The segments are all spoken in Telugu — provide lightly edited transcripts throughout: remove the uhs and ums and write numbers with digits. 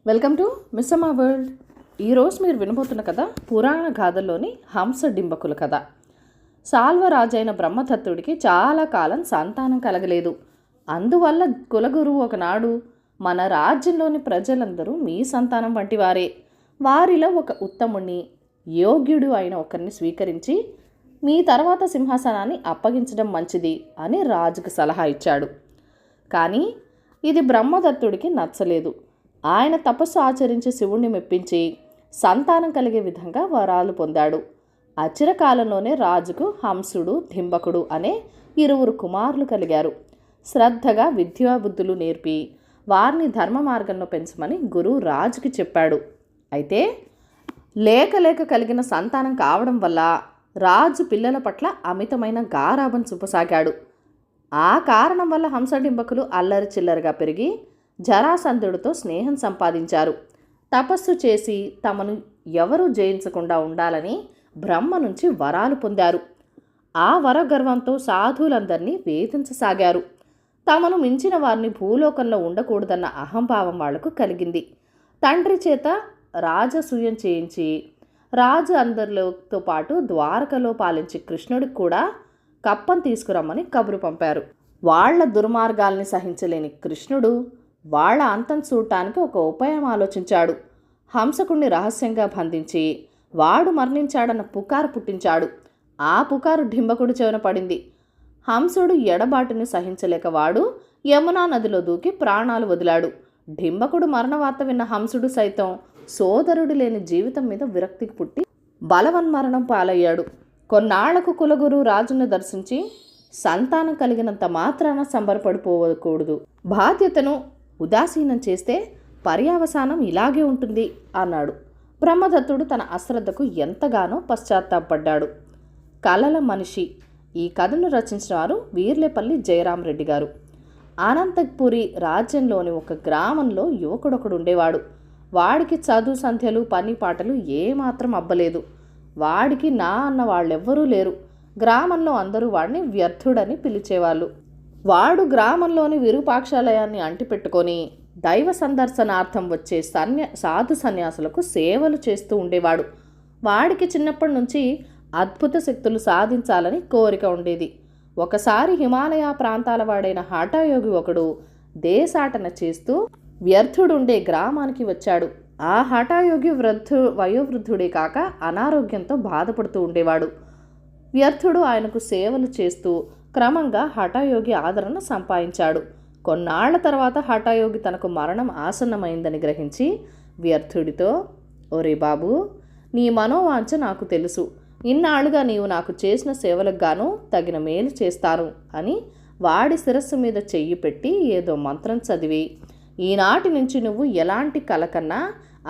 Welcome to Missamma world. ఈరోజు మీరు వినబోతున్న కథ పురాణ గాథల్లోని హంసడింబకుల కథ. సాల్వరాజైన బ్రహ్మదత్తుడికి చాలా కాలం సంతానం కలగలేదు. అందువల్ల కులగురువు ఒకనాడు, మన రాజ్యంలోని ప్రజలందరూ మీ సంతానం వంటి వారే, వారిలో ఒక ఉత్తముణ్ణి, యోగ్యుడు అయిన ఒకరిని స్వీకరించి మీ తర్వాత సింహాసనాన్ని అప్పగించడం మంచిది అని రాజుకు సలహా ఇచ్చాడు. కానీ ఇది బ్రహ్మదత్తుడికి నచ్చలేదు. ఆయన తపస్సు ఆచరించి శివుణ్ణి మెప్పించి సంతానం కలిగే విధంగా వరాలు పొందాడు. అచిరకాలంలోనే రాజుకు హంసుడు, డింబకుడు అనే ఇరువురు కుమారులు కలిగారు. శ్రద్ధగా విద్యాబుద్ధులు నేర్పి వారిని ధర్మ మార్గంలో పెంచమని గురువు రాజుకి చెప్పాడు. అయితే లేక కలిగిన సంతానం కావడం వల్ల రాజు పిల్లల పట్ల అమితమైన గారాబం చూపసాగాడు. ఆ కారణం వల్ల హంసడింబకులు అల్లరి చిల్లరగా పెరిగి జరాసంధుడితో స్నేహం సంపాదించారు. తపస్సు చేసి తమను ఎవరూ జయించకుండా ఉండాలని బ్రహ్మ నుంచి వరాలు పొందారు. ఆ వరగర్వంతో సాధువులందరినీ వేధించసాగారు. తమను మించిన వారిని భూలోకంలో ఉండకూడదన్న అహంభావం వాళ్లకు కలిగింది. తండ్రి చేత రాజసూయం చేయించి రాజు అందరితో పాటు ద్వారకలో పాలించి కృష్ణుడికి కూడా కప్పం తీసుకురమ్మని కబురు పంపారు. వాళ్ల దుర్మార్గాల్ని సహించలేని కృష్ణుడు వాళ్ల అంతం చూడటానికి ఒక ఉపాయం ఆలోచించాడు. హంసకుణ్ణి రహస్యంగా బంధించి వాడు మరణించాడన్న పుకారు పుట్టించాడు. ఆ పుకారు డింబకుడి చెవిన పడింది. హంసుడు ఎడబాటుని సహించలేక వాడు యమునా నదిలో దూకి ప్రాణాలు వదిలాడు. డింబకుడు మరణవార్త విన్న హంసుడు సైతం సోదరుడు లేని జీవితం మీద విరక్తికి పుట్టి బలవన్మరణం పాలయ్యాడు. కొన్నాళ్లకు కులగురు రాజును దర్శించి సంతానం కలిగినంత మాత్రాన సంబరపడిపోకూడదు, బాధ్యతను ఉదాసీనం చేస్తే పర్యావసానం ఇలాగే ఉంటుంది అన్నాడు. బ్రహ్మదత్తుడు తన అశ్రద్ధకు ఎంతగానో పశ్చాత్తాపడ్డాడు. కలల మనిషి. ఈ కథను రచించిన వారు వీర్లేపల్లి జయరామరెడ్డి గారు. అనంతపురి రాజ్యంలోని ఒక గ్రామంలో యువకుడొకడు ఉండేవాడు. వాడికి చదువు సంధ్యలు పని పాటలు ఏమాత్రం అబ్బలేదు. వాడికి నా అన్న వాళ్ళెవ్వరూ లేరు. గ్రామంలో అందరూ వాడిని వ్యర్థుడని పిలిచేవాళ్ళు. వాడు గ్రామంలోని విరూపాక్షాలయాన్ని అంటిపెట్టుకొని దైవ సందర్శనార్థం వచ్చే సాధు సన్యాసులకు సేవలు చేస్తూ ఉండేవాడు. వాడికి చిన్నప్పటి నుంచి అద్భుత శక్తులు సాధించాలని కోరిక ఉండేది. ఒకసారి హిమాలయ ప్రాంతాల వాడైన హఠయోగి ఒకడు దేశాటన చేస్తూ వ్యర్థుడుండే గ్రామానికి వచ్చాడు. ఆ హఠయోగి వయోవృద్ధుడే కాక అనారోగ్యంతో బాధపడుతూ ఉండేవాడు. వ్యర్థుడు ఆయనకు సేవలు చేస్తూ క్రమంగా హఠయోగి ఆదరణ సంపాదించాడు. కొన్నాళ్ల తర్వాత హఠయోగి తనకు మరణం ఆసన్నమైందని గ్రహించి వ్యర్థుడితో, ఒరే బాబు, నీ మనోవాంఛ నాకు తెలుసు. ఇన్నాళ్లుగా నీవు నాకు చేసిన సేవలకు గాను తగిన మేలు చేస్తాను అని వాడి శిరస్సు మీద చెయ్యి పెట్టి ఏదో మంత్రం చదివి, ఈనాటి నుంచి నువ్వు ఎలాంటి కలకన్నా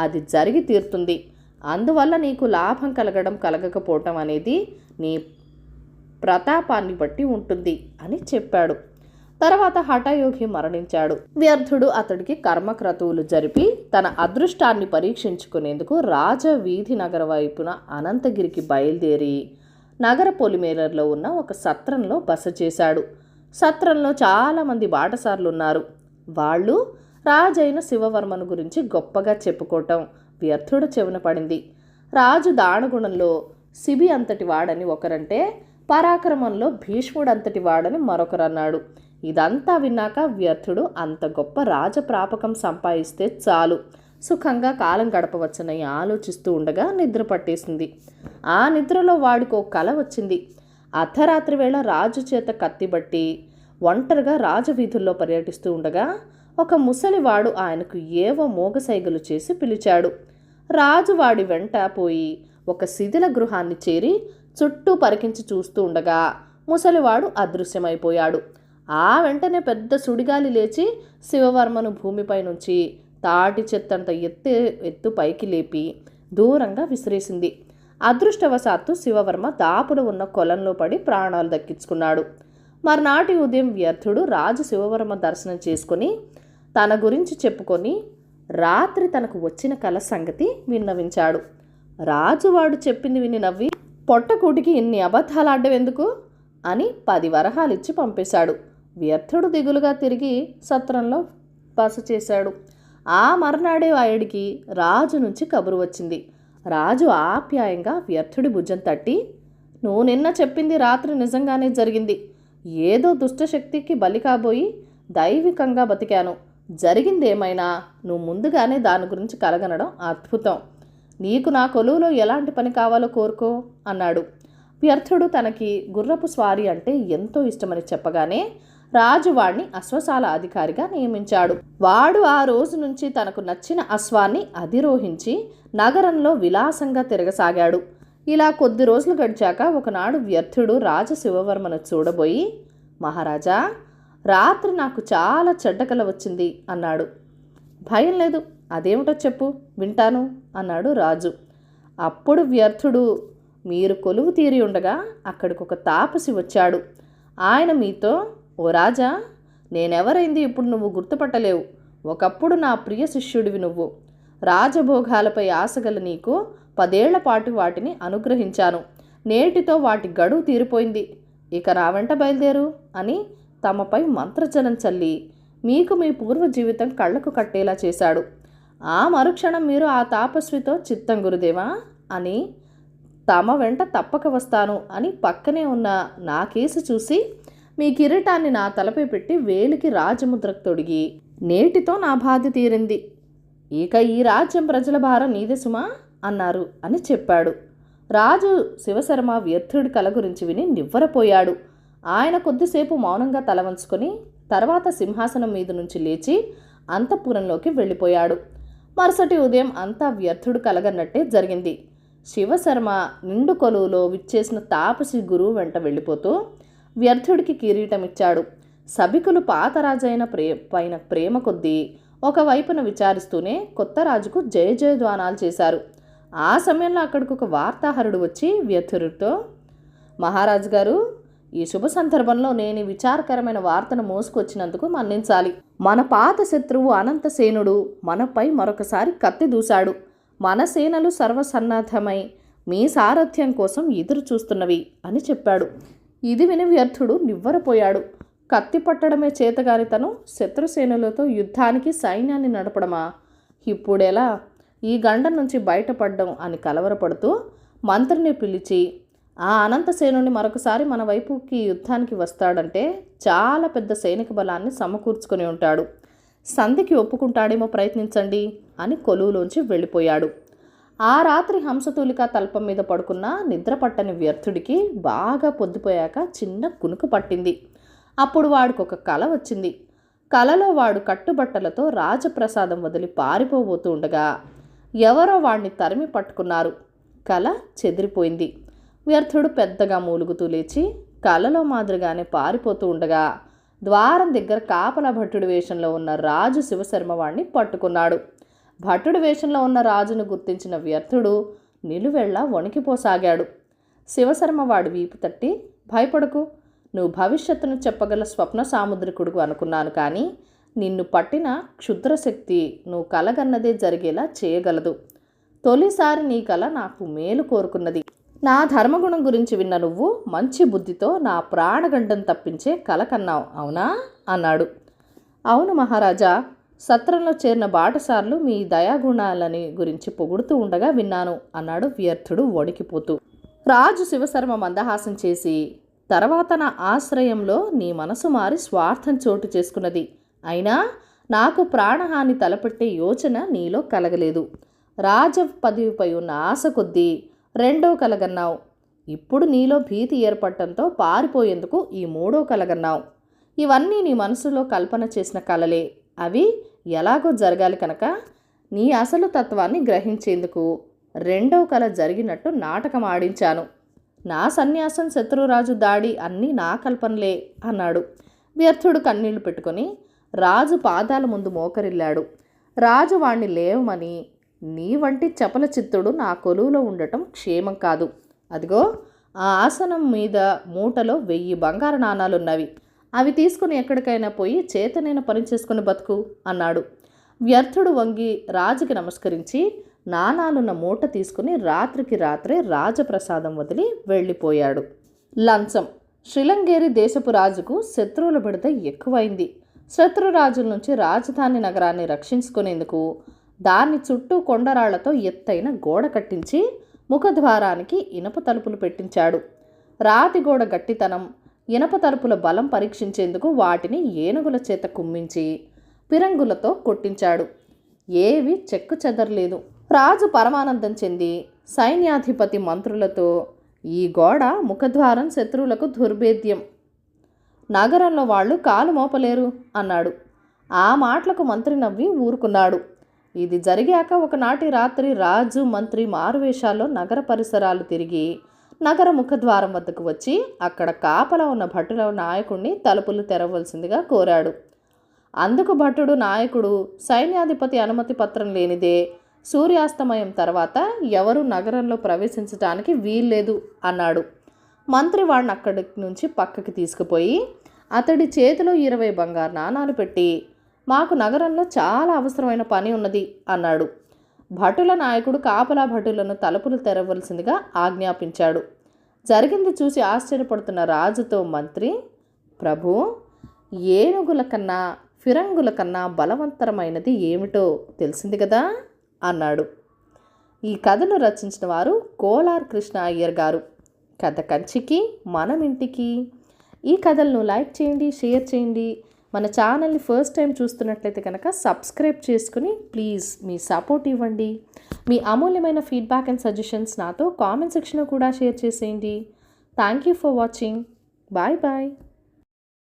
అది జరిగి తీరుతుంది. అందువల్ల నీకు లాభం కలగడం కలగకపోవటం అనేది నీ ప్రతాపాన్ని బట్టి ఉంటుంది అని చెప్పాడు. తర్వాత హఠయోగి మరణించాడు. వ్యర్థుడు అతడికి కర్మక్రతువులు జరిపి తన అదృష్టాన్ని పరీక్షించుకునేందుకు రాజవీధి నగర వైపున అనంతగిరికి బయలుదేరి నగర పొలిమేరలో ఉన్న ఒక సత్రంలో బస చేశాడు. సత్రంలో చాలామంది బాటసార్లు ఉన్నారు. వాళ్ళు రాజైన శివవర్మను గురించి గొప్పగా చెప్పుకోవటం వ్యర్థుడు చెవిన పడింది. రాజు దానగుణంలో శిబి అంతటి వాడని ఒకరంటే, పరాక్రమంలో భీష్ముడంతటి వాడని మరొకరన్నాడు. ఇదంతా విన్నాక వ్యర్థుడు అంత గొప్ప రాజప్రాపకం సంపాదిస్తే చాలు, సుఖంగా కాలం గడపవచ్చని ఆలోచిస్తూ ఉండగా నిద్ర పట్టేసింది. ఆ నిద్రలో వాడికి ఒక కల వచ్చింది. అర్ధరాత్రి వేళ రాజు చేత కత్తిబట్టి ఒంటరిగా రాజవీధుల్లో పర్యటిస్తూ ఉండగా ఒక ముసలివాడు ఆయనకు ఏవో మోగసైగలు చేసి పిలిచాడు. రాజు వాడి వెంట పోయి ఒక శిథిల గృహాన్ని చేరి చుట్టూ పరికించి చూస్తూ ఉండగా ముసలివాడు అదృశ్యమైపోయాడు. ఆ వెంటనే పెద్ద సుడిగాలి లేచి శివవర్మను భూమిపై నుంచి తాటి చెత్తంత ఎత్తు పైకి లేపి దూరంగా విసిరేసింది. అదృష్టవశాత్తు శివవర్మ దాపులో ఉన్న కొలంలో పడి ప్రాణాలు దక్కించుకున్నాడు. మర్నాటి ఉదయం వ్యర్థుడు రాజు శివవర్మ దర్శనం చేసుకుని తన గురించి చెప్పుకొని రాత్రి తనకు వచ్చిన కల సంగతి విన్నవించాడు. రాజువాడు చెప్పింది విని నవ్వి, పొట్టకూటికి ఇన్ని అబద్ధాలాడ్డం ఎందుకు అని 10 వరహాలు ఇచ్చి పంపేశాడు. వ్యర్థుడు దిగులుగా తిరిగి సత్రంలో బస చేశాడు. ఆ మర్నాడే వాడికి రాజు నుంచి కబురు వచ్చింది. రాజు ఆప్యాయంగా వ్యర్థుడి భుజం తట్టి, నువ్వు నిన్న చెప్పింది రాత్రి నిజంగానే జరిగింది. ఏదో దుష్టశక్తికి బలి కాబోయి దైవికంగా బతికాను. జరిగిందేమైనా నువ్వు ముందుగానే దాని గురించి కలగనడం అద్భుతం. నీకు నా కొలువులో ఎలాంటి పని కావాలో కోరుకో అన్నాడు. వ్యర్థుడు తనకి గుర్రపు స్వారీ అంటే ఎంతో ఇష్టమని చెప్పగానే రాజు వాడిని అశ్వశాల అధికారిగా నియమించాడు. వాడు ఆ రోజు నుంచి తనకు నచ్చిన అశ్వాన్ని అధిరోహించి నగరంలో విలాసంగా తిరగసాగాడు. ఇలా కొద్ది రోజులు గడిచాక ఒకనాడు వ్యర్థుడు రాజశివవర్మను చూడబోయి, మహారాజా, రాత్రి నాకు చాలా చెడ్డ కల వచ్చింది అన్నాడు. భయం లేదు, అదేమిటో చెప్పు, వింటాను అన్నాడు రాజు. అప్పుడు వ్యర్థుడు, మీరు కొలువు తీరి ఉండగా అక్కడికి ఒక తాపసి వచ్చాడు. ఆయన మీతో, ఓ రాజా, నేనెవరైంది ఇప్పుడు నువ్వు గుర్తుపట్టలేవు. ఒకప్పుడు నా ప్రియ శిష్యుడివి నువ్వు. రాజభోగాలపై ఆశగల నీకు 10 ఏళ్ల పాటు వాటిని అనుగ్రహించాను. నేటితో వాటి గడువు తీరిపోయింది. ఇక నా వెంట బయలుదేరు అని తమపై మంత్రజలం చల్లి మీకు మీ పూర్వ జీవితం కళ్ళకు కట్టేలా చేశాడు. ఆ మరుక్షణం మీరు ఆ తాపస్వితో, చిత్తం గురుదేవా అని తమ వెంట తప్పక వస్తాను అని పక్కనే ఉన్న నా కేసు చూసి మీ కిరీటాన్ని నా తలపై పెట్టి వేలికి రాజముద్రకు తొడిగి నేటితో నా బాధ తీరింది. ఇక ఈ రాజ్యం ప్రజల భారం నీదే సుమా అన్నారు అని చెప్పాడు. రాజు శివశర్మ వ్యర్థుడి కల గురించి విని నివ్వరపోయాడు. ఆయన కొద్దిసేపు మౌనంగా తల వంచుకొని తర్వాత సింహాసనం మీద నుంచి లేచి అంతఃపురంలోకి వెళ్ళిపోయాడు. మరుసటి ఉదయం అంతా వ్యర్థుడు కలగన్నట్టే జరిగింది. శివశర్మ నిండు కొలువులో విచ్చేసిన తాపసి గురువు వెంట వెళ్ళిపోతూ వ్యర్థుడికి కిరీటం ఇచ్చాడు. సభికులు పాత రాజైన పైన ప్రేమ కొద్దీ ఒకవైపున విచారిస్తూనే కొత్త రాజుకు జయ జయధ్వానాలు చేశారు. ఆ సమయంలో అక్కడికి ఒక వార్తాహరుడు వచ్చి వ్యర్థుడితో, మహారాజు గారు, ఈ శుభ సందర్భంలో నేను ఈ విచారకరమైన వార్తను మోసుకొచ్చినందుకు మన్నించాలి. మన పాత శత్రువు అనంతసేనుడు మనపై మరొకసారి కత్తి దూశాడు. మన సేనలు సర్వసన్నద్ధమై మీ సారథ్యం కోసం ఎదురు చూస్తున్నవి అని చెప్పాడు. ఇది విని వ్యర్థుడు నివ్వరపోయాడు. కత్తి పట్టడమే చేతగాని తను శత్రుసేనులతో యుద్ధానికి సైన్యాన్ని నడపడమా? ఇప్పుడెలా ఈ గండం నుంచి బయటపడ్డం అని కలవరపడుతూ మంత్రిని పిలిచి, ఆ అనంతసేనుని మరొకసారి మన వైపుకి యుద్ధానికి వస్తాడంటే చాలా పెద్ద సైనిక బలాన్ని సమకూర్చుకొని ఉంటాడు. సంధికి ఒప్పుకుంటాడేమో, ప్రయత్నించండి అని కొలువులోంచి వెళ్ళిపోయాడు. ఆ రాత్రి హంసతూలిక తల్పం మీద పడుకున్న నిద్రపట్టని వ్యర్థుడికి బాగా పొద్దుపోయాక చిన్న కునుకు పట్టింది. అప్పుడు వాడికి ఒక కల వచ్చింది. కలలో వాడు కట్టుబట్టలతో రాజప్రసాదం వదిలి పారిపోబోతూ ఉండగా ఎవరో వాడిని తరిమి పట్టుకున్నారు. కల చెదిరిపోయింది. వ్యర్థుడు పెద్దగా మూలుగుతూ లేచి కలలో మాదిరిగానే పారిపోతూ ఉండగా ద్వారం దగ్గర కాపలా భట్టుడి వేషంలో ఉన్న రాజు శివశర్మ వాడిని పట్టుకున్నాడు. భట్టుడి వేషంలో ఉన్న రాజును గుర్తించిన వ్యర్థుడు నిలువెళ్ళ వణికిపోసాగాడు. శివశర్మ వాడి వీపు తట్టి, భయపడకు, నువ్వు భవిష్యత్తును చెప్పగల స్వప్న సాముద్రికుడు అనుకున్నాను, కానీ నిన్ను పట్టిన క్షుద్రశక్తి నువ్వు కలగన్నదే జరిగేలా చేయగలదు. తొలిసారి నీ కల నాకు మేలు కోరుకున్నది. నా ధర్మగుణం గురించి విన్న నువ్వు మంచి బుద్ధితో నా ప్రాణగండం తప్పించే కల కన్నావు, అవునా అన్నాడు. అవును మహారాజా, సత్రంలో చేరిన బాటసార్లు మీ దయాగుణాలని గురించి పొగుడుతూ ఉండగా విన్నాను అన్నాడు వ్యర్థుడు వణికిపోతూ. రాజు శివశర్మ మందహాసం చేసి, తర్వాత నా ఆశ్రయంలో నీ మనసు మారి స్వార్థం చోటు చేసుకున్నది. అయినా నాకు ప్రాణహాని తలపెట్టే యోచన నీలో కలగలేదు. రాజ పదవిపై ఉన్న ఆశ కొద్దీ రెండో కలగన్నావు. ఇప్పుడు నీలో భీతి ఏర్పడటంతో పారిపోయేందుకు ఈ మూడో కలగన్నావు. ఇవన్నీ నీ మనసులో కల్పన చేసిన కలలే. అవి ఎలాగో జరగాలి కనుక నీ అసలు తత్వాన్ని గ్రహించేందుకు రెండో కల జరిగినట్టు నాటకం ఆడించాను. నా సన్యాసం, శత్రురాజు దాడి అన్నీ నా కల్పనలే అన్నాడు. వ్యర్థుడు కన్నీళ్లు పెట్టుకొని రాజు పాదాల ముందు మోకరిల్లాడు. రాజు వాణ్ణి లేవమని, నీ వంటి చపల చిత్తుడు నా కొలువులో ఉండటం క్షేమం కాదు. అదిగో ఆ ఆసనం మీద మూటలో 1000 బంగారు నాణాలున్నవి. అవి తీసుకుని ఎక్కడికైనా పోయి చేతనైన పని చేసుకుని బతుకు అన్నాడు. వ్యర్థుడు వంగి రాజుకి నమస్కరించి నాణాలున్న మూట తీసుకుని రాత్రికి రాత్రే రాజప్రసాదం వదిలి వెళ్ళిపోయాడు. లంచం. శ్రీలంగేరి దేశపు రాజుకు శత్రువుల బిడత ఎక్కువైంది. శత్రురాజుల నుంచి రాజధాని నగరాన్ని రక్షించుకునేందుకు దాన్ని చుట్టూ కొండరాళ్లతో ఎత్తైన గోడ కట్టించి ముఖద్వారానికి ఇనప తలుపులు పెట్టించాడు. రాతి గోడ గట్టితనం, ఇనప తలుపుల బలం పరీక్షించేందుకు వాటిని ఏనుగుల చేత కుమ్మించి పిరంగులతో కొట్టించాడు. ఏవి చెక్కు చెదరలేదు. రాజు పరమానందం చెంది సైన్యాధిపతి మంత్రులతో, ఈ గోడ ముఖద్వారం శత్రువులకు దుర్భేద్యం, నగరంలో వాళ్ళు కాలు మోపలేరు అన్నాడు. ఆ మాటలకు మంత్రి నవ్వి ఊరుకున్నాడు. ఇది జరిగాక ఒకనాటి రాత్రి రాజు మంత్రి మారువేషాల్లో నగర పరిసరాలు తిరిగి నగర ముఖద్వారం వద్దకు వచ్చి అక్కడ కాపలా ఉన్న భటుల నాయకుడిని తలుపులు తెరవలసిందిగా కోరాడు. అందుకు భటుడు నాయకుడు సైన్యాధిపతి అనుమతి పత్రం లేనిదే సూర్యాస్తమయం తర్వాత ఎవరూ నగరంలో ప్రవేశించడానికి వీల్లేదు అన్నాడు. మంత్రి వాడిని అక్కడి నుంచి పక్కకి తీసుకుపోయి అతడి చేతిలో 20 బంగారు నాణాలు పెట్టి, మాకు నగరంలో చాలా అవసరమైన పని ఉన్నది అన్నాడు. భటుల నాయకుడు కాపలా భటులను తలుపులు తెరవలసిందిగా ఆజ్ఞాపించాడు. జరిగింది చూసి ఆశ్చర్యపడుతున్న రాజుతో మంత్రి, ప్రభు, ఏనుగుల కన్నా ఫిరంగుల కన్నా బలవంతరమైనది ఏమిటో తెలిసింది కదా అన్నాడు. ఈ కథను రచించిన వారు కోలార్ కృష్ణ అయ్యర్ గారు. కథ కంచికి మనం ఇంటికి. ఈ కథలను లైక్ చేయండి, షేర్ చేయండి. మన ఛానల్ని ఫస్ట్ టైం చూస్తున్నట్లయితే కనుక సబ్స్క్రైబ్ చేసుకుని ప్లీజ్ మీ సపోర్ట్ ఇవ్వండి. మీ అమూల్యమైన ఫీడ్బ్యాక్ అండ్ సజెషన్స్ నాతో కామెంట్ సెక్షన్లో కూడా షేర్ చేసేయండి. Thank you for watching. Bye bye.